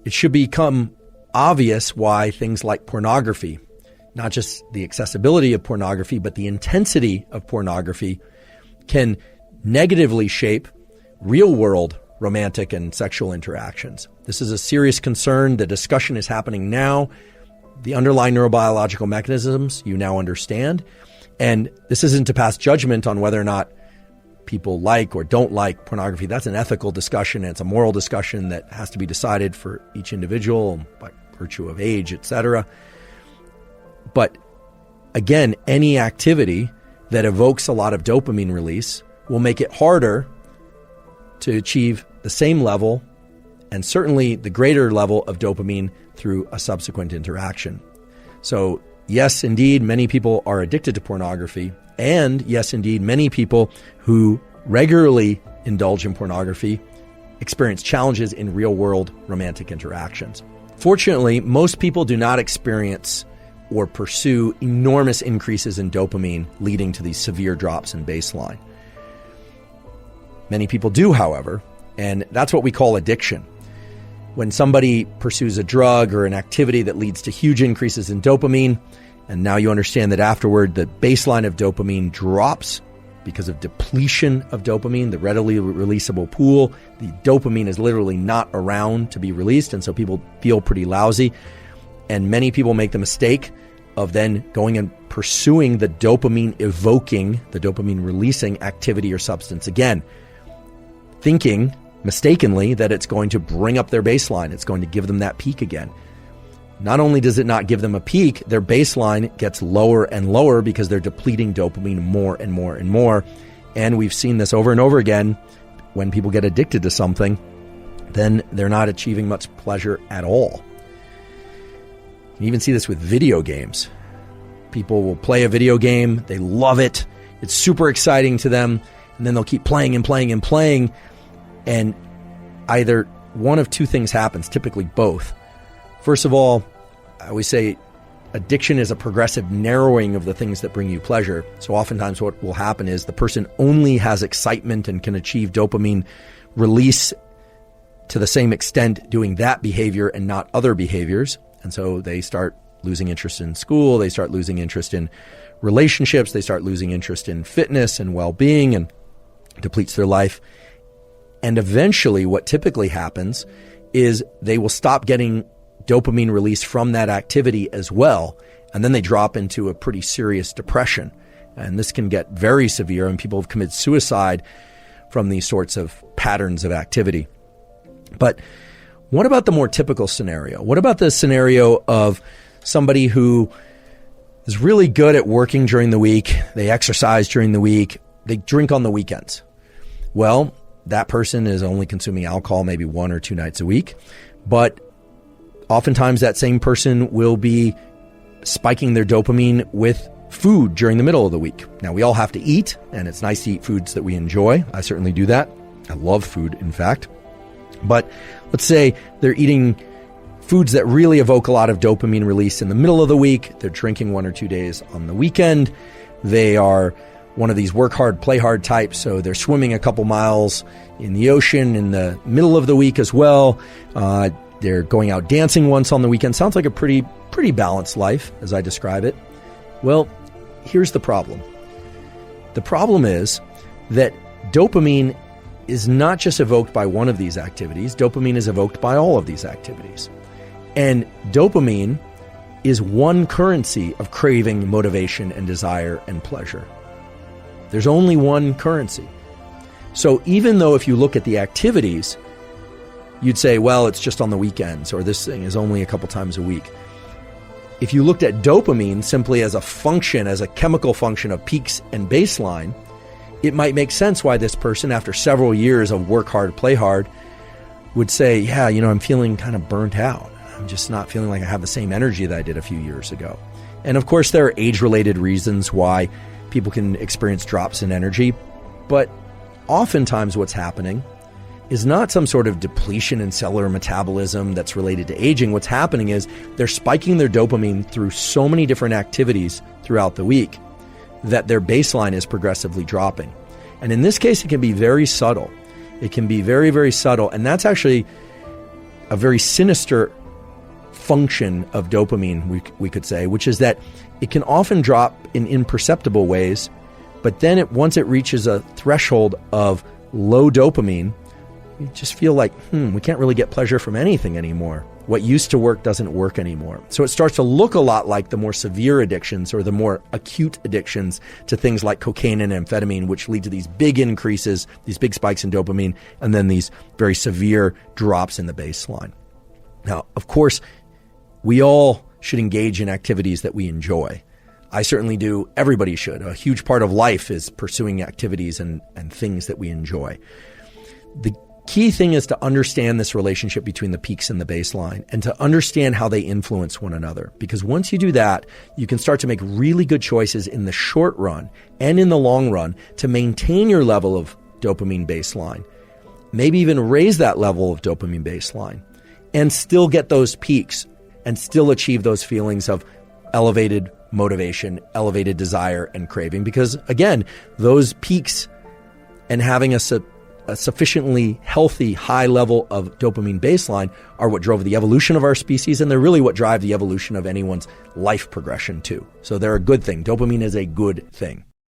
it should become obvious why things like pornography, not just the accessibility of pornography, but the intensity of pornography, can negatively shape real-world romantic and sexual interactions. This is a serious concern. The discussion is happening now. The underlying neurobiological mechanisms you now understand. And this isn't to pass judgment on whether or not people like or don't like pornography. That's an ethical discussion, and it's a moral discussion that has to be decided for each individual by virtue of age, etc. But again, any activity that evokes a lot of dopamine release will make it harder to achieve the same level and certainly the greater level of dopamine through a subsequent interaction. So yes, indeed, many people are addicted to pornography. And yes, indeed, many people who regularly indulge in pornography experience challenges in real-world romantic interactions. Fortunately, most people do not experience or pursue enormous increases in dopamine leading to these severe drops in baseline. Many people do, however, and that's what we call addiction. When somebody pursues a drug or an activity that leads to huge increases in dopamine, and now you understand that afterward the baseline of dopamine drops because of depletion of dopamine, the readily releasable pool. The dopamine is literally not around to be released, and so people feel pretty lousy. And many people make the mistake of then going and pursuing the dopamine evoking, the dopamine releasing activity or substance again, thinking mistakenly that it's going to bring up their baseline. It's going to give them that peak again. Not only does it not give them a peak, their baseline gets lower and lower because they're depleting dopamine more and more and more. And we've seen this over and over again. When people get addicted to something, then they're not achieving much pleasure at all. You even see this with video games. People will play a video game, they love it, it's super exciting to them, and then they'll keep playing and playing and playing, and either one of two things happens, typically both. First of all, I always say addiction is a progressive narrowing of the things that bring you pleasure. So oftentimes what will happen is the person only has excitement and can achieve dopamine release to the same extent doing that behavior and not other behaviors. And so they start losing interest in school, they start losing interest in relationships, they start losing interest in fitness and well-being, and depletes their life. And eventually what typically happens is they will stop getting dopamine release from that activity as well, and then they drop into a pretty serious depression. And this can get very severe, and people have committed suicide from these sorts of patterns of activity. But what about the more typical scenario? What about the scenario of somebody who is really good at working during the week, they exercise during the week, they drink on the weekends? Well, that person is only consuming alcohol maybe 1 or 2 nights a week, but oftentimes that same person will be spiking their dopamine with food during the middle of the week. Now, we all have to eat, and it's nice to eat foods that we enjoy. I certainly do that. I love food, in fact. But let's say they're eating foods that really evoke a lot of dopamine release in the middle of the week. They're drinking 1 or 2 days on the weekend. They are one of these work hard, play hard types, so they're swimming a couple miles in the ocean in the middle of the week as well. They're going out dancing once on the weekend. Sounds like a pretty balanced life as I describe it. Well, here's the problem. The problem is that dopamine is not just evoked by one of these activities. Dopamine is evoked by all of these activities. And dopamine is one currency of craving, motivation, and desire and pleasure. There's only one currency. So even though if you look at the activities, you'd say, well, it's just on the weekends, or this thing is only a couple times a week. If you looked at dopamine simply as a function, as a chemical function of peaks and baseline, it might make sense why this person, after several years of work hard, play hard, would say, yeah, I'm feeling kind of burnt out. I'm just not feeling like I have the same energy that I did a few years ago. And of course, there are age-related reasons why people can experience drops in energy, but oftentimes what's happening is not some sort of depletion in cellular metabolism that's related to aging. What's happening is they're spiking their dopamine through so many different activities throughout the week that their baseline is progressively dropping. And in this case, it can be very subtle. It can be very, very subtle. And that's actually a very sinister function of dopamine, we could say, which is that it can often drop in imperceptible ways, but then once it reaches a threshold of low dopamine, you just feel like, we can't really get pleasure from anything anymore. What used to work doesn't work anymore. So it starts to look a lot like the more severe addictions or the more acute addictions to things like cocaine and amphetamine, which lead to these big increases, these big spikes in dopamine, and then these very severe drops in the baseline. Now, of course, we all should engage in activities that we enjoy. I certainly do. Everybody should. A huge part of life is pursuing activities and things that we enjoy. The key thing is to understand this relationship between the peaks and the baseline and to understand how they influence one another. Because once you do that, you can start to make really good choices in the short run and in the long run to maintain your level of dopamine baseline, maybe even raise that level of dopamine baseline and still get those peaks and still achieve those feelings of elevated motivation, elevated desire and craving. Because again, those peaks and having a sufficiently healthy high level of dopamine baseline are what drove the evolution of our species, and they're really what drive the evolution of anyone's life progression too. So they're a good thing. Dopamine is a good thing.